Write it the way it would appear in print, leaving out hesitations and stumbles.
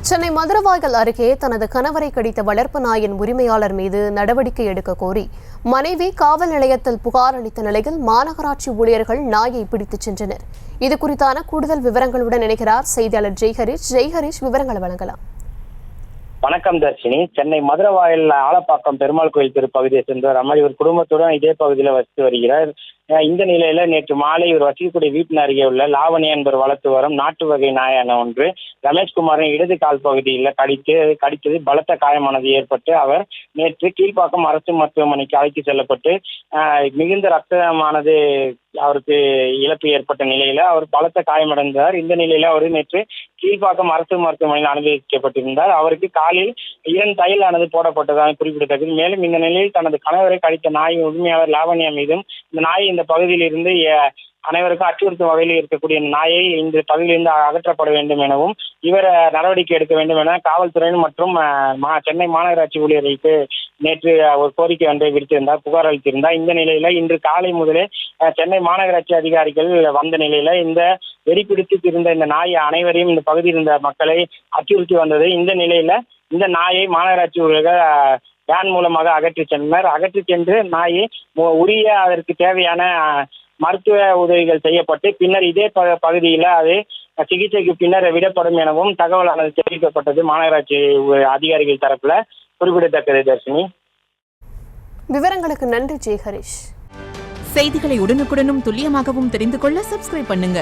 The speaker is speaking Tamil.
சென்னை மதுரவாயல் அருகே தனது கணவரை கடித்த வளர்ப்பு நாயின் உரிமையாளர் மீது நடவடிக்கை எடுக்க கோரி மனைவி காவல் நிலையத்தில் புகார் அளித்த நிலையில் மாநகராட்சி ஊழியர்கள் நாயை பிடித்துச் சென்றனர். இது குறித்தான கூடுதல் விவரங்களுடன் இணைகிறார் செய்தியாளர் ஜெய்ஹரிஷ். விவரங்களை வழங்கலாம். வணக்கம் தர்ஷினி. சென்னை மதுரவாயல் ஆலப்பாக்கம் பெருமாள் கோயில் திருப்பகுதியை சேர்ந்தவர் அம்மா. இவர் குடும்பத்துடன் இதே பகுதியில் வசித்து வருகிறார். இந்த நிலையில நேற்று மாலை இவர் வசிக்கக்கூடிய வீட்டின் அருகே உள்ள லாவணியா என்பவர் வளர்த்து வரும் நாட்டு வகை நாயான ஒன்று ரமேஷ்குமாரின் இடது கால் பகுதியில் கடித்தது பலத்த காயமானது ஏற்பட்டு அவர் நேற்று கீழ்ப்பாக்கம் அரசு மருத்துவமனைக்கு அழைத்து செல்லப்பட்டு மிகுந்த ரத்தமானது அவருக்கு இழப்பு ஏற்பட்ட நிலையில அவர் பலத்த காயமடைந்தார். இந்த நிலையில அவர் நேற்று கீழ்ப்பாக்கம் அரசு மருத்துவமனையில் அனுமதிக்கப்பட்டிருந்தார். அவருக்கு காலில் 2 தையலானது போடப்பட்டதாக குறிப்பிடத்தக்கது. மேலும் இந்த நிலையில் தனது கணவரை கடித்த நாய் உரிமையாளர் லாவண்யா மீதும் இந்த நாயை இந்த பகுதியில் இருந்து அனைவருக்கும் அச்சுறுத்தும் வகையில் இருக்கக்கூடிய நாயை இந்த பகுதியிலிருந்து அகற்றப்பட வேண்டும் எனவும் இவர் நடவடிக்கை எடுக்க வேண்டும் என காவல்துறை மற்றும் சென்னை மாநகராட்சி ஊழியர்களுக்கு நேற்று ஒரு கோரிக்கை ஒன்றை விடுத்திருந்தார், புகார் அளித்திருந்தார். இந்த நிலையில இன்று காலை முதலே சென்னை மாநகராட்சி அதிகாரிகள் வந்த நிலையில இந்த வெறிப்பிடித்து இருந்த இந்த நாய் அனைவரையும் இந்த பகுதியில் இருந்த மக்களை அச்சுறுத்தி வந்தது. இந்த நிலையில இந்த நாயை மாநகராட்சி ஊழியர்கள் வேன் மூலமாக அகற்றி சென்றனர். அகற்றி சென்று நாயை உரிய அதற்கு தேவையான மருத்துவ உதவிகள் செய்யப்பட்டு பின்னர் இதே பகுதியில் அது சிகிச்சைக்கு பின்னர் விடப்படும் எனவும் தகவலானது தெரிவிக்கப்பட்டது மாநகராட்சி அதிகாரிகள் தரப்புல. குறிப்பிடத்தக்கது தர்ஷினி. விவரங்களுக்கு நன்றி ஜெய்ஹரிஷ். செய்திகளை உடனுக்குடனும் துல்லியமாகவும் தெரிந்து கொள்ள சப்ஸ்கிரைப் பண்ணுங்க.